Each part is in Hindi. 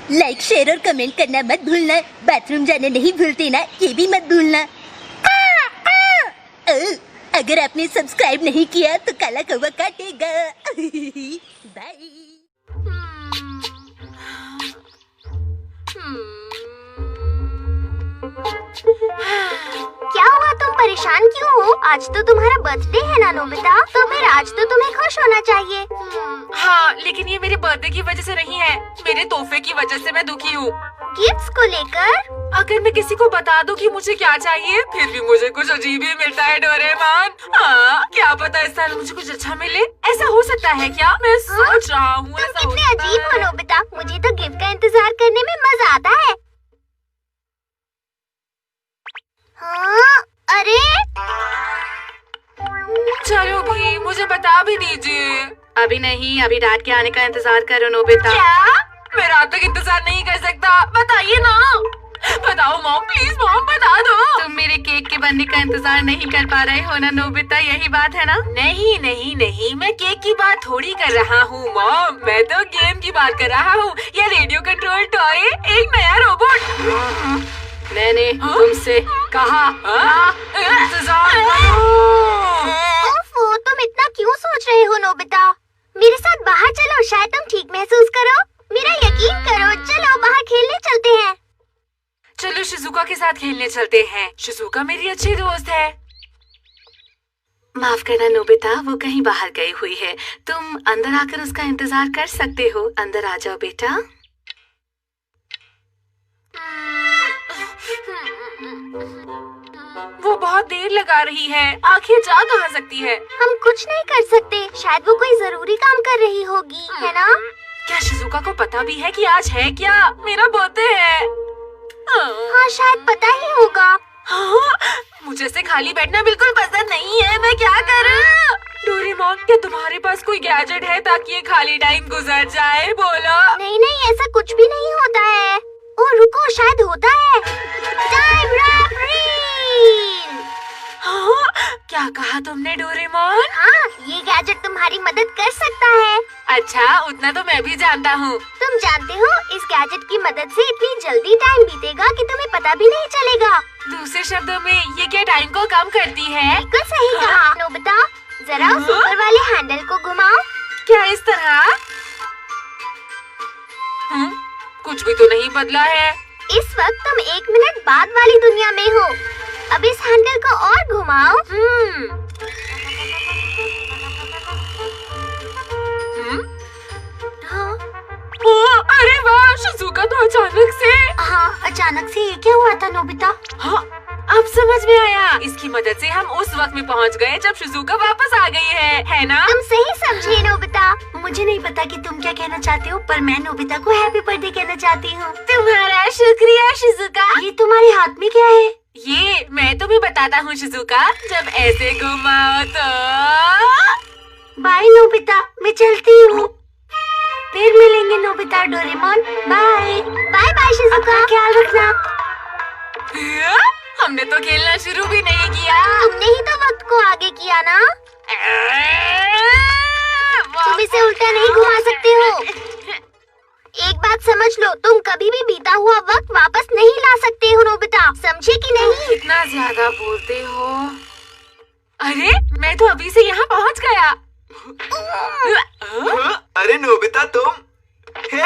लाइक शेयर और कमेंट करना मत भूलना। बाथरूम जाना नहीं भूलते ना, ये भी मत भूलना। अगर आपने सब्सक्राइब नहीं किया तो काला कौवा काटेगा। बाय। क्या हुआ, तुम परेशान क्यों हो? आज तो तुम्हारा बर्थडे है ना नोबिता, तो फिर आज तो तुम्हें खुश होना चाहिए। हाँ, लेकिन ये मेरे बर्थडे की वजह से नहीं है, मेरे तोहफे की वजह से मैं दुखी हूँ। गिफ्ट्स को लेकर? अगर मैं किसी को बता दूँ कि मुझे क्या चाहिए, फिर भी मुझे कुछ अजीब ही मिलता है डोरेमोन। हाँ, क्या पता इस साल मुझे कुछ अच्छा मिले। ऐसा हो सकता है क्या? मैं सोच रहा हूँ। तुम कितने अजीब हो नोबिता, मुझे तो गिफ्ट का इंतजार करने में मजा आता है। हाँ, अरे चलो भी, मुझे बता भी दीजिए। अभी नहीं, अभी डैड के आने का इंतजार करो नोबिता। क्या? मैं रात तक इंतजार नहीं कर सकता, बताइए ना। बताओ मॉम, प्लीज मॉम बता दो। तुम मेरे केक के बनने का इंतजार नहीं कर पा रहे हो ना नोबिता, यही बात है ना? नहीं नहीं नहीं, मैं केक की बात थोड़ी कर रहा हूँ मॉम, मैं तो गेम की बात कर रहा हूँ। ये रेडियो कंट्रोल टॉय, एक नया रोबोट। मैंने तुमसे कहा इंतजार करो। ओफो, तुम इतना क्यों सोच रहे हो नोबिता? मेरे साथ बाहर चलो, शायद तुम ठीक महसूस करो। मेरा यकीन करो, चलो बाहर खेलने चलते हैं। चलो शिजुका के साथ खेलने चलते हैं। शिजुका मेरी अच्छी दोस्त है। माफ करना नोबिता, वो कहीं बाहर गई हुई है। तुम अंदर आकर उसका इंतजार कर सकते हो। अंदर आ जाओ बेटा। वो बहुत देर लगा रही है, आखिर जा कहाँ सकती है? हम कुछ नहीं कर सकते, शायद वो कोई जरूरी काम कर रही होगी, है ना? क्या शिजुका को पता भी है कि आज है क्या? मेरा बर्थडे है। हाँ, शायद पता ही होगा। हाँ, मुझे ऐसे खाली बैठना बिल्कुल पसंद नहीं है, मैं क्या करूं? डोरेमोन, क्या तुम्हारे पास कोई गैजेट है ताकि ये खाली टाइम गुजर जाए? बोलो। नहीं नहीं, ऐसा कुछ भी नहीं होता है। ओ रुको, शायद होता है। टाइम रैपरीन। हाँ, क्या कहा तुमने डोरेमोन? हाँ, ये गैजेट तुम्हारी मदद कर सकता है। अच्छा, उतना तो मैं भी जानता हूँ। तुम जानते हो, इस गैजेट की मदद से इतनी जल्दी टाइम बीतेगा कि तुम्हें पता भी नहीं चलेगा। दूसरे शब्दों में ये क्या टाइम को कम करती है? बिल्कुल सही कहा नोबिता। जरा उस ऊपर वाले हैंडल को घुमाओ। क्या इस तरह? कुछ भी तो नहीं बदला है। इस वक्त तुम 1 मिनट बाद वाली दुनिया में हो। अब इस हैंडल को और घुमाओ। हाँ। अरे वाह, शिजुका तो अचानक से। हाँ, अचानक से ये क्या हुआ था नोबिता? हाँ, अब समझ में आया। इसकी मदद से हम उस वक्त में पहुंच गए जब शिजुका वापस आ गई है ना? तुम सही समझे नोबिता। मुझे नहीं पता कि तुम क्या कहना चाहते हो, पर मैं नोबिता को हैप्पी बर्थडे कहना चाहती हूँ। तुम्हारा शुक्रिया शिजुका। ये तुम्हारे हाथ में क्या है? ये मैं तुम्हें बताता हूँ शिजुका, जब ऐसे घुमाओ तो। बाय नोबिता, मैं चलती हूँ। फिर मिलेंगे Nobita Doraemon. Bye bye bye Shizuka, ख्याल रखना। हमने तो खेलना शुरू भी नहीं किया। तुमने ही तो वक्त को आगे किया ना। तुम इसे उल्टा नहीं घुमा सकते हो। एक बात समझ लो, तुम कभी भी बीता हुआ वक्त वापस नहीं ला सकते हो नोबिता, समझे कि नहीं? इतना ज्यादा बोलते हो। अरे, मैं तो अभी से यहाँ पहुँच गया। अरे नोबिता, तुम? हे!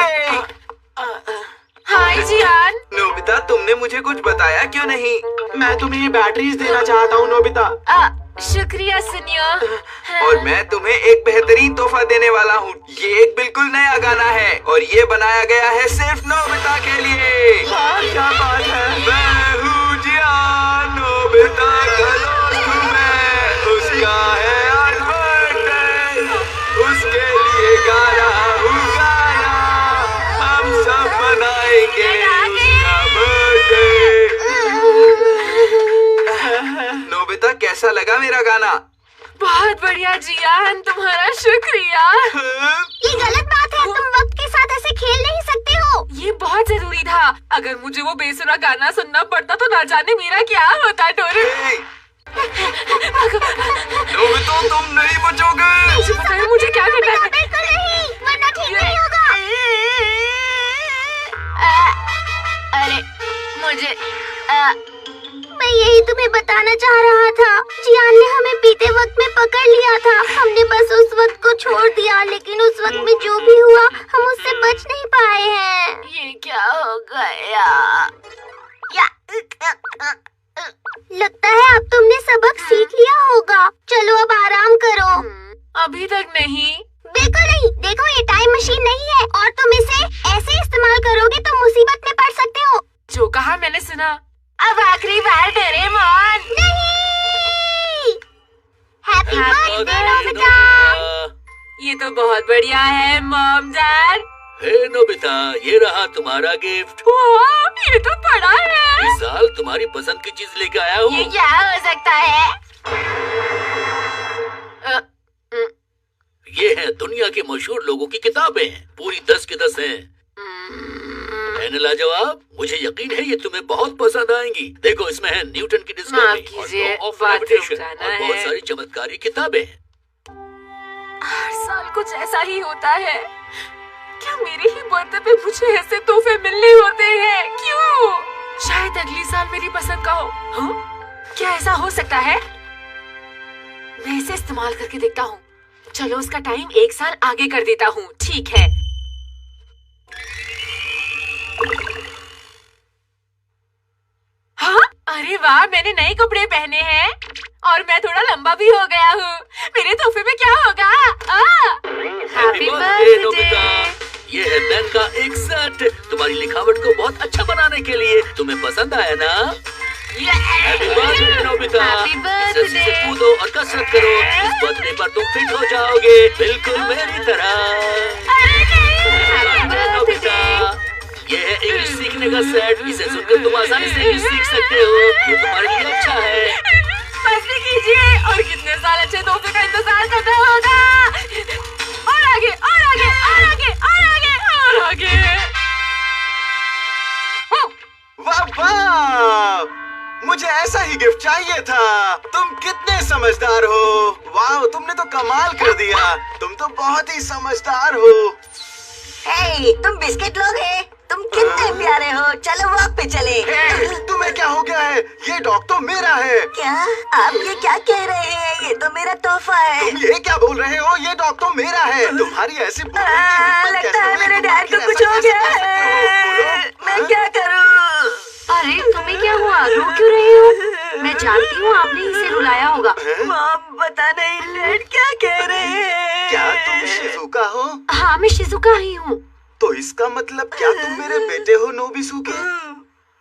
हाय जियान। नोबिता, तुमने मुझे कुछ बताया क्यों नहीं? मैं तुम्हें ये बैटरीज देना चाहता हूँ नोबिता। शुक्रिया सुनियो। और मैं तुम्हें एक बेहतरीन तोहफा देने वाला हूँ। ये एक बिल्कुल नया गाना है और ये बनाया गया है सिर्फ नोबिता के लिए। क्या बात है? मैं हूँ जियान, नोबिता का दोस्त हूँ मैं। उसका है आज बर्थडे, उसके लिए गा रहा हूँ गाना। हम सब मनाएंगे उसका बर्थडे। नोबिता, कैसा लगा मेरा गाना? बहुत बढ़िया जियान, तुम्हारा शुक्रिया। ये गलत बात है, तुम वक्त के साथ ऐसे खेल नहीं सकते हो। ये बहुत जरूरी था। अगर मुझे वो बेसुरा गाना सुनना पड़ता तो ना जाने मेरा क्या होता। डोरेमोन, नोबिता, तुम नहीं बचोगे। मुझे पता है मुझे क्या करना है। बिल्कुल नहीं, वरना ठीक नहीं होगा। मैं यही तुम्हें बताना चाह रहा था। जियान ने हमें पीते वक्त में पकड़ लिया था। हमने बस उस वक्त को छोड़ दिया, लेकिन उस वक्त में जो भी हुआ हम उससे बच नहीं पाए हैं। ये क्या हो गया? लगता है अब तुमने सबक सीख लिया होगा। चलो अब आराम करो। अभी तक नहीं। बिल्कुल नहीं। देखो ये टाइम मशीन नहीं है और तुम इसे ऐसे इस्तेमाल करोगे तो मुसीबत में पड़ सकते हो। जो कहा मैंने सुना। अब आखिरी बार डोरेमोन। नहीं। Happy birthday Nobita. ये तो बहुत बढ़िया है मॉम डैड। हे नोबिता, ये रहा तुम्हारा गिफ्ट। वाह, ये तो बड़ा है। इस साल तुम्हारी पसंद की चीज लेके आया हूँ। ये क्या हो सकता है? ये है दुनिया के मशहूर लोगों की किताबें। पूरी 10 के 10 हैं। है लाजवाब। मुझे यकीन है ये तुम्हें बहुत पसंद आएंगी। देखो इसमें है न्यूटन की माफ डिस्कवरी कीजिए, और ऑफ बाथरूम ग्रेविटेशन जाना और बहुत है। सारी चमत्कारी किताबें हैं। हर साल कुछ ऐसा ही होता है। क्या मेरे ही बर्थडे पे मुझे ऐसे तोहफे मिलने होते हैं? क्यों? शायद अगली साल मेरी पसंद का हो। हाँ? क्या ऐसा हो सकता है? मैं इसे इस्तेमाल करके देखता हूँ। चलो उसका टाइम 1 साल आगे कर देता हूँ। ठीक है। हाँ? अरे वाह, मैंने नए कपड़े पहने हैं और मैं थोड़ा लंबा भी हो गया हूँ। मेरे तोहफे में क्या होगा? Happy birthday Nobita. बर्थडे। ये है पेन का एक सेट तुम्हारी लिखावट को बहुत अच्छा बनाने के लिए। तुम्हें पसंद आया ना? Happy birthday Nobita. Happy इस रस्सी से birthday। कूदो और कसरत करो। इस बर्थडे पर तुम फिट हो जाओगे, बिल्कुल मेरी तरह। Happy नोबिता, ये है इंग्लिश सीखने का सेट। इसे सुनकर तुम आसानी से इंग्लिश सीख सकते हो। ये तुम्हारे लिए अच्छा है। मस्ती कीजिए और कितने साल अच्छे तोहफे का इंतजार करना होगा। और आगे और आगे और आगे और आगे और आगे। वाह वाह, मुझे ऐसा ही गिफ्ट चाहिए था। तुम कितने समझदार हो। वाह, तुमने तो कमाल कर दिया। तुम तो बहुत ही समझदार हो। हे, तुम बिस्किट लोगे? तुम कितने प्यारे हो। चलो वॉक पे चले। तुम्हें क्या हो गया है? ये डॉग तो मेरा है। क्या आप ये क्या कह रहे हैं? ये तो मेरा तोहफा है। तुम ये क्या बोल रहे हो? ये डॉग तो मेरा है। तुम्हारी ऐसी बोलने की हिम्मत लगता कैसे है हुई? मेरे तुम डैड को आखिर कुछ ऐसा हो कैसे गया कर सकते हो? है। बोलो। मैं क्या करूं? अरे तुम्हें क्या हुआ? रो क्यों रहे हो? मैं जानती हूँ आपने इसे रुलाया होगा। मॉम पता नहीं डैड क्या कह रहे हैं। क्या तुम शिजुका हो? हाँ, मैं शिजुका ही हूँ। तो इसका मतलब क्या तुम मेरे बेटे हो नोबिसुके?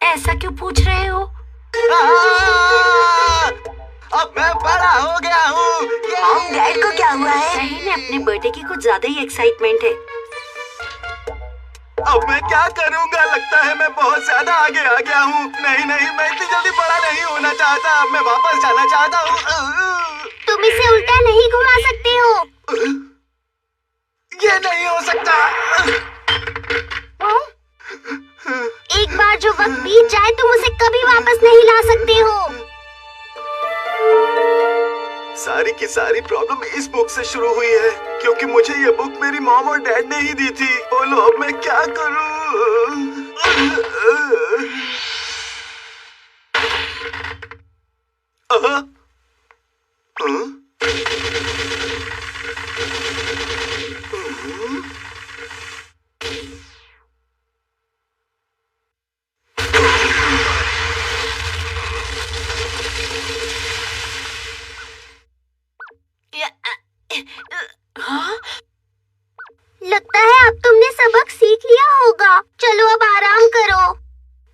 ऐसा क्यों पूछ रहे हो? अब मैं बड़ा हो गया हूँ। मॉम डैड को क्या हुआ है? सही में अपने बर्थडे की कुछ ज्यादा ही एक्साइटमेंट है। अब मैं क्या करूँगा? लगता है मैं बहुत ज्यादा आगे आ गया हूँ। नहीं नहीं, मैं इतनी जल्दी बड़ा नहीं होना चाहता। अब मैं वापस जाना चाहता हूँ। तुम इसे उल्टा नहीं घुमा सकते हो। ये नहीं हो सकता। एक बार जो वक्त बीत जाए तुम उसे कभी वापस नहीं ला सकते हो। सारी की सारी प्रॉब्लम इस बुक से शुरू हुई है, क्योंकि मुझे ये बुक मेरी मॉम और डैड ने ही दी थी। बोलो अब मैं क्या करूं? हाँ? लगता है अब तुमने सबक सीख लिया होगा। चलो अब आराम करो।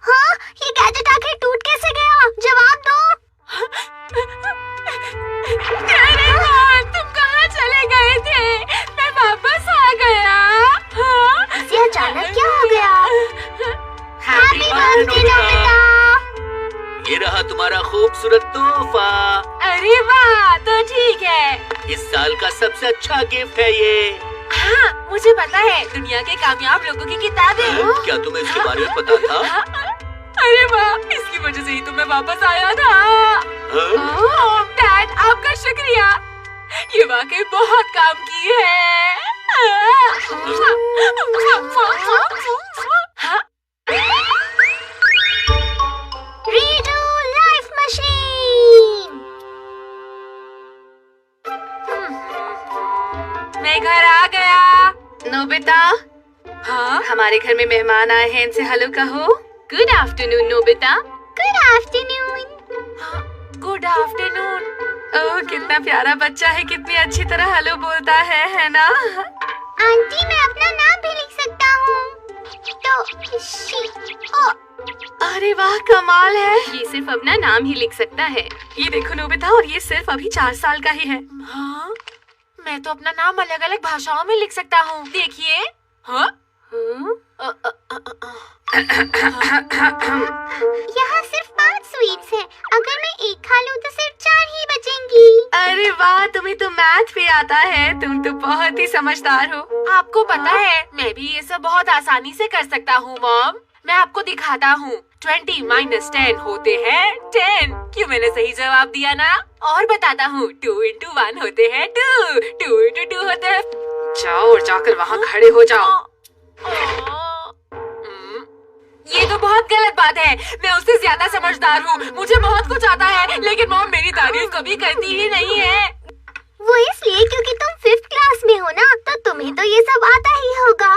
हाँ, ये गैजेट आखिर टूट कैसे गया? जवाब दो। डोरेमोन, तुम कहाँ चले गए थे? मैं वापस आ गया। हाँ? इसे अचानक क्या हो गया? Happy birthday Nobita. ये रहा तुम्हारा खूबसूरत तोहफा। अरे वाह, तो ठीक है। इस साल का सबसे अच्छा गिफ्ट है ये। हाँ, मुझे पता है। दुनिया के कामयाब लोगों की किताबें। क्या तुम्हें इसके बारे में पता था? अरे वाह, इसकी वजह से ही तो मैं वापस आया था। हाँ? डैड, आपका शुक्रिया। ये वाकई बहुत काम की है। हाँ? Read Nobita. हाँ, हमारे घर में मेहमान आए हैं, इनसे हेलो कहो। Good afternoon Nobita. Good afternoon. Good afternoon. Oh, कितना प्यारा बच्चा है, कितनी अच्छी तरह हेलो बोलता है ना? आंटी मैं अपना नाम भी लिख सकता हूँ। तो अरे वाह, कमाल है। ये सिर्फ अपना नाम ही लिख सकता है। ये देखो नोबिता, और ये सिर्फ अभी 4 साल का ही है। हाँ, मैं तो अपना नाम अलग अलग भाषाओं में लिख सकता हूँ। देखिए। हाँ? यहाँ सिर्फ 5 स्वीट्स हैं। अगर मैं एक खा लूँ तो सिर्फ 4 ही बचेंगी। अरे वाह, तुम्हें तो मैथ भी आता है। तुम तो बहुत ही समझदार हो। आपको पता है, मैं भी ये सब बहुत आसानी से कर सकता हूँ मॉम। मैं आपको दिखाता हूँ। 20 - 10 होते हैं 10। क्यों, मैंने सही जवाब दिया ना? और बताता हूँ, 2 × 1 होते हैं 2, 2 × 2 होते हैं। जाओ और जाकर वहाँ खड़े हो जाओ। ये तो बहुत गलत बात है। मैं उससे ज्यादा समझदार हूँ, मुझे बहुत कुछ आता है, लेकिन मॉम मेरी तारीफ कभी करती ही नहीं है। वो इसलिए क्योंकि तुम 5th क्लास में हो ना, तो तुम्हें तो ये सब आता ही होगा।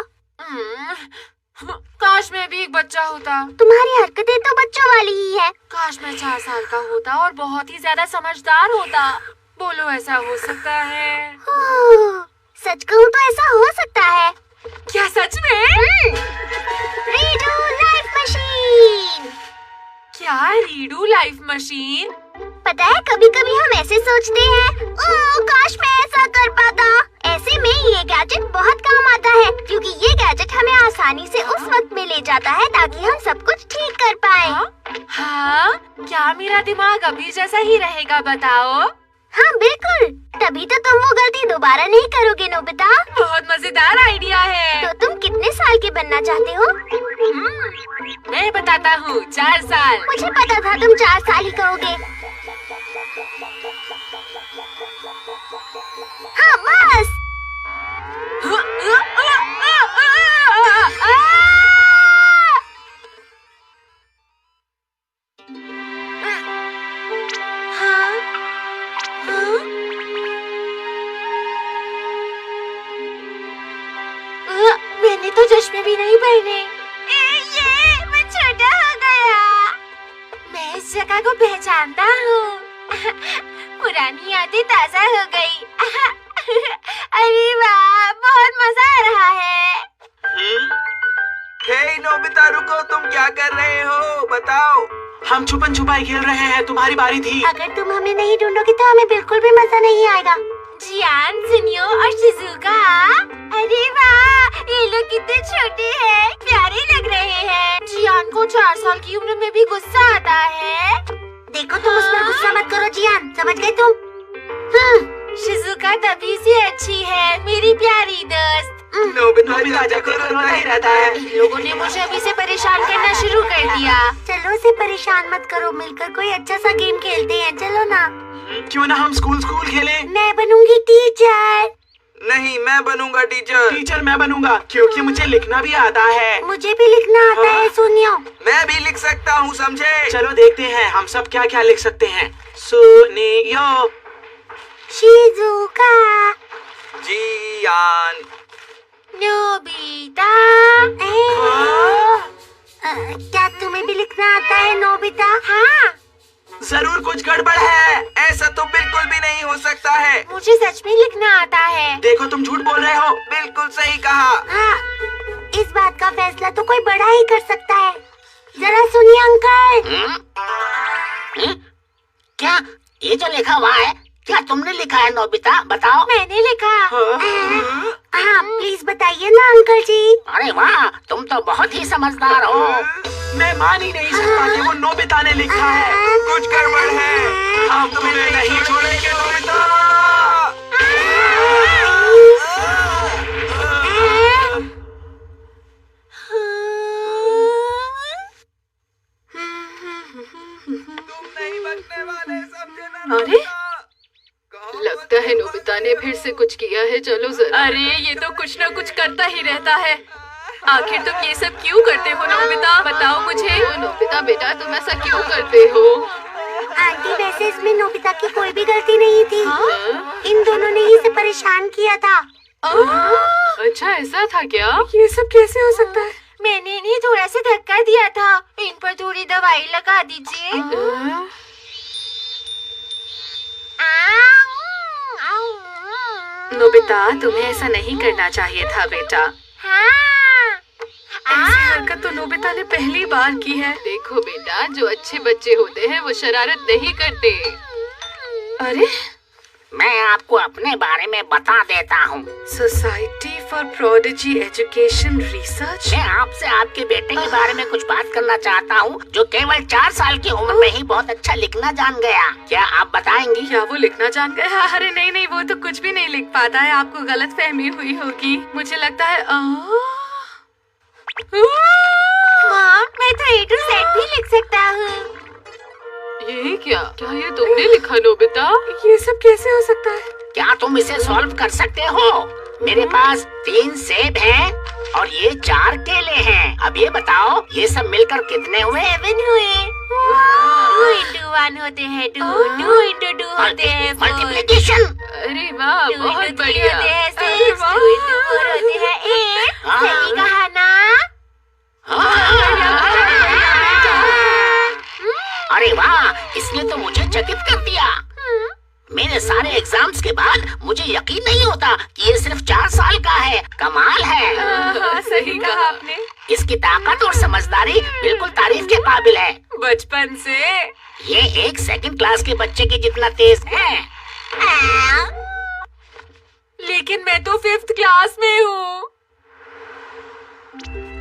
काश मैं भी एक बच्चा होता। तुम्हारी हरकतें तो बच्चों वाली ही है। काश मैं 4 साल का होता और बहुत ही ज्यादा समझदार होता। बोलो, ऐसा हो सकता है? सच कहूँ तो ऐसा हो सकता है। क्या सच में? Redo life machine. क्या रीडू लाइफ मशीन? पता है, कभी कभी हम ऐसे सोचते हैं, ओह काश मैं ऐसा कर पाता। ऐसे में ये गैजेट बहुत काम आता है, क्योंकि ये गैजेट हमें आसानी से उस वक्त में ले जाता है ताकि हम सब कुछ ठीक कर पाए। हाँ? क्या मेरा दिमाग अभी जैसा ही रहेगा, बताओ? हाँ बिल्कुल, तभी तो तुम वो गलती दोबारा नहीं करोगे नोबिता। बहुत मजेदार आइडिया है। तो तुम कितने साल के बनना चाहते हो? मैं बताता हूँ, 4 साल। मुझे पता था तुम 4 साल ही कहोगे। हाँ बस। मैंने तो चश्मे भी नहीं पहने। ये मैं छोटा हो गया। मैं इस जगह को पहचानता हूँ। पुरानी यादें ताजा हो गई। अरे वाह, बहुत मजा आ रहा है। हे नोबिता, रुको, तुम क्या कर रहे हो? बताओ। हम छुपन छुपाई खेल रहे हैं, तुम्हारी बारी थी। अगर तुम हमें नहीं ढूंढोगे तो हमें बिल्कुल भी मजा नहीं आएगा। जियान, सुनियो और शिजुका। अरे वाह, ये लोग कितने छोटे हैं, प्यारे लग रहे हैं। जियान को 4 साल की उम्र में भी गुस्सा आता है। देखो, तुम उस पर गुस्सा मत करो जियान, समझ गए तुम? शिजुका तभी से अच्छी है, मेरी प्यारी दोस्त। नोबिता जब रोता ही रहता है। इन लोगों ने मुझे अभी से परेशान करना शुरू कर दिया। चलो उसे परेशान मत करो, मिलकर कोई अच्छा सा गेम खेलते हैं, चलो ना। क्यों ना हम स्कूल खेलें? मैं बनूंगी टीचर। नहीं, मैं बनूंगा टीचर। टीचर मैं बनूंगा, क्योंकि मुझे लिखना भी आता है। मुझे भी लिखना आता है, सुनियो। मैं भी लिख सकता हूँ, समझे? चलो देखते हैं हम सब क्या क्या लिख सकते हैं। सुनियो, शिजुका, जियान, नोबिता। क्या तुम्हें भी लिखना आता है नोबिता? हाँ, जरूर कुछ गड़बड़ है। ऐसा तो बिल्कुल भी नहीं हो सकता है। मुझे सच में लिखना आता है। देखो, तुम झूठ बोल रहे हो। बिल्कुल सही कहा। हाँ, इस बात का फैसला तो कोई बड़ा ही कर सकता है। जरा सुनिए अंकल। क्या ये जो लिखा हुआ है, क्या तुमने लिखा है नोबिता? बताओ। मैंने लिखा। हाँ प्लीज बताइए ना अंकल जी। अरे वाह, तुम तो बहुत ही समझदार हो। मैं मान ही नहीं सकता कि वो नोबिता ने लिखा है। कुछ गड़बड़ है। हम तुम्हें नहीं छोड़ेंगे नोबिता। तुम नहीं बचने वाले, समझे ना? अरे, लगता है नोबिता ने फिर से कुछ किया है। चलो जरा। अरे, ये तो कुछ ना कुछ करता ही रहता है। आखिर तुम ये सब क्यों करते हो नोबिता? बताओ मुझे। नोबिता बेटा, तुम ऐसा क्यों करते हो? आंटी, वैसे इसमें नोबिता की कोई भी गलती नहीं थी। हाँ? इन दोनों ने ही इसे परेशान किया था। अच्छा ऐसा था क्या? ये सब कैसे हो सकता है? मैंने इन्हें थोड़ा सा धक्का दिया था। इन पर थोड़ी दवाई लगा दीजिए। नोबिता, तुम्हें ऐसा नहीं करना चाहिए था बेटा। ऐसी हरकत तो नोबिता ने पहली बार की है। देखो बेटा, जो अच्छे बच्चे होते हैं वो शरारत नहीं करते। अरे, मैं आपको अपने बारे में बता देता हूँ। Society for prodigy education research. मैं आपसे आपके बेटे के बारे में कुछ बात करना चाहता हूँ, जो केवल 4 साल की उम्र में ही बहुत अच्छा लिखना जान गया। क्या आप बताएंगी? क्या वो लिखना जान गया? अरे नहीं नहीं, वो तो कुछ भी नहीं लिख पाता है। आपको गलत फहमी हुई होगी। मुझे लगता है मैं तो A to Z भी लिख सकता हूँ। ये क्या ये तुमने लिखा नोबिता? ये सब कैसे हो सकता है? क्या तुम इसे सॉल्व कर सकते हो? मेरे पास 3 सेब हैं और ये 4 केले हैं। अब ये बताओ, ये सब मिलकर कितने हुए? 7 हुए। 2 into 1 होते हैं 2, 2 into 2 होते हैं 4, मल्टीप्लिकेशन। अरे वाह, 2 बहुत into 3 बढ़िया। होते हैं अरे 6, वाह। 2 into 4 होते हैं 8। सही कहा ना? अरे वाह, इसने तो मुझे चकित कर दिया। मेरे सारे एग्जाम्स के बाद मुझे यकीन नहीं होता कि ये सिर्फ 4 साल का है। कमाल है। हाँ, सही कहा आपने। इसकी ताकत और समझदारी बिल्कुल तारीफ के काबिल है। बचपन से ये एक 2nd क्लास के बच्चे के जितना तेज है। लेकिन मैं तो 5th क्लास में हूँ।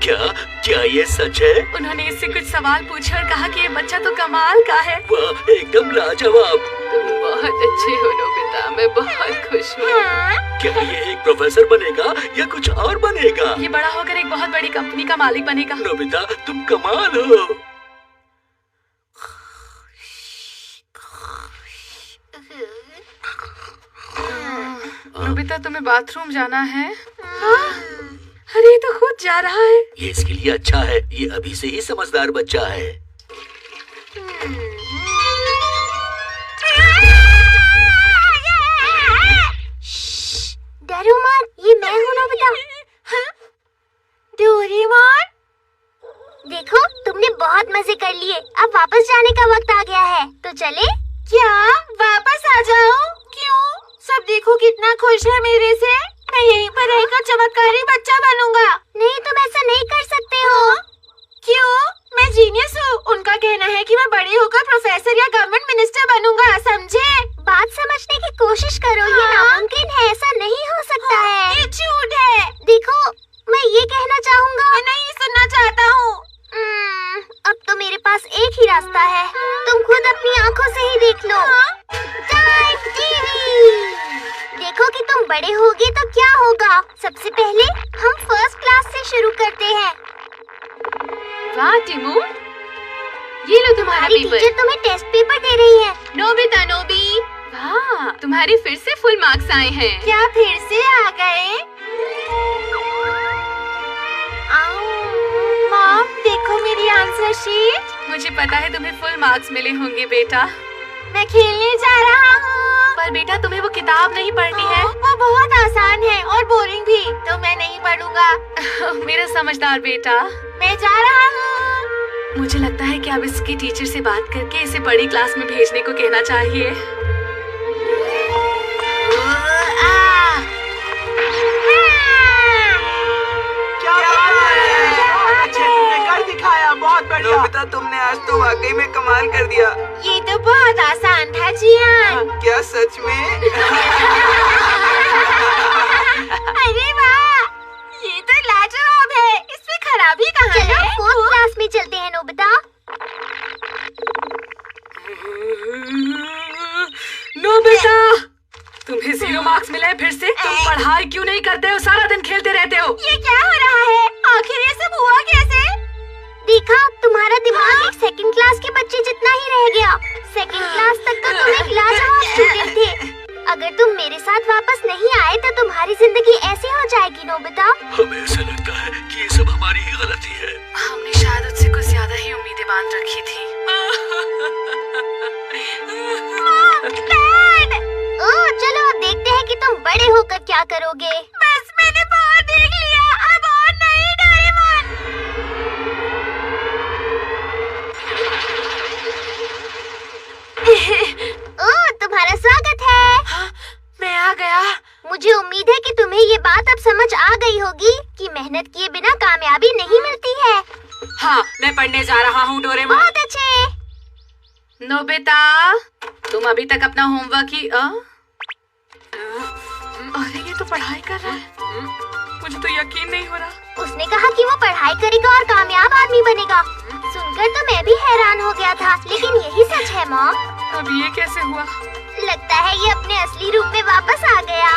क्या ये सच है? उन्होंने इससे कुछ सवाल पूछे और कहा कि ये बच्चा तो कमाल का है। वाह, एकदम लाजवाब। तुम बहुत अच्छे हो नोबिता, मैं बहुत खुश हूँ। क्या ये एक प्रोफेसर बनेगा या कुछ और बनेगा? ये बड़ा होकर एक बहुत बड़ी कंपनी का मालिक बनेगा। नोबिता, तुम कमाल हो। नोबिता, तुम्हें बाथरूम जाना है? अरे ये तो खुद जा रहा है। ये इसके लिए अच्छा है, ये अभी से ही समझदार बच्चा है। डरो मत, ये मैं हूँ नोबिता। डोरेमोन, देखो तुमने बहुत मजे कर लिए। अब वापस जाने का वक्त आ गया है, तो चले? क्या वापस आ जाओ? क्यों? सब देखो कितना खुश है मेरे से। मैं यहीं पर रहकर चमत्कारी बच्चा बनूंगा। नहीं, तुम ऐसा नहीं कर सकते हो। क्यों? मैं जीनियस हूँ। उनका कहना है कि मैं बड़ी होकर प्रोफेसर या गवर्नमेंट मिनिस्टर बनूंगा, समझे? बात समझने की कोशिश करो। ये नामुमकिन है, ऐसा नहीं हो सकता है। ये झूठ है। देखो, मैं ये कहना चाहूँगा। मैं नहीं सुनना चाहता हूँ। अब तो मेरे पास एक ही रास्ता है। तुम खुद अपनी आँखों से ही देख लो। Time TV. देखो कि तुम बड़े होगे तो क्या होगा। सबसे पहले हम 1st क्लास से शुरू करते हैं। वाह टिमू, ये लो तुम्हारा पेपर। टीचर तुम्हें टेस्ट पेपर दे रही है। नोबिता, नोबी, वाह, तुम्हारे फिर से फुल मार्क्स आए हैं। क्या फिर से आ गए? मॉम, देखो मेरी आंसर शीट। मुझे पता है तुम्हें फुल मार्क्स मिले होंगे बेटा। मैं खेलने जा रहा हूँ। पर बेटा, तुम्हें वो किताब नहीं पढ़नी है। वो बहुत आसान है और बोरिंग भी, तो मैं नहीं पढ़ूंगा। मेरा समझदार बेटा। मैं जा रहा हूँ। मुझे लगता है कि अब इसकी टीचर से बात करके इसे बड़ी क्लास में भेजने को कहना चाहिए। दिखाया, बहुत बढ़िया। नोबिता, तुमने आज तो वाकई में कमाल कर दिया। ये तो बहुत आसान था जियान। क्या सच में? अरे वाह, ये तो लाजवाब है। इसमें खराबी कहाँ है? चलो 4th क्लास में चलते हैं नोबिता। नोबिता, तुम्हें 0 मार्क्स मिले फिर से। तुम पढ़ाई क्यों नहीं करते हो? सारा दिन खेलते रहते हो। ये क्या हो रहा है? आखिर ये सब हुआ कैसे? देखा, तुम्हारा दिमाग एक 2nd क्लास के बच्चे जितना ही रह गया। 2nd क्लास तक तो तुम एक लाजवाब स्टूडेंट थे। अगर तुम मेरे साथ वापस नहीं आए तो तुम्हारी जिंदगी ऐसी हो जाएगी नोबिता। हमें ऐसा लगता है कि ये सब हमारी ही गलती है। हमने शायद उससे कुछ ज्यादा ही उम्मीदें बांध रखी थी। चलो अब देखते हैं कि तुम बड़े होकर क्या करोगे। मैं हाँ, मैं पढ़ने जा रहा हूँ डोरेमोन। बहुत अच्छे। नोबिता, तुम अभी तक अपना होमवर्क ही अरे ये तो पढ़ाई कर रहा है। मुझे तो यकीन नहीं हो रहा। उसने कहा कि वो पढ़ाई करेगा और कामयाब आदमी बनेगा। सुनकर तो मैं भी हैरान हो गया था, लेकिन यही सच है मॉम। अब ये कैसे हुआ? लगता है ये अपने असली रूप में वापस आ गया।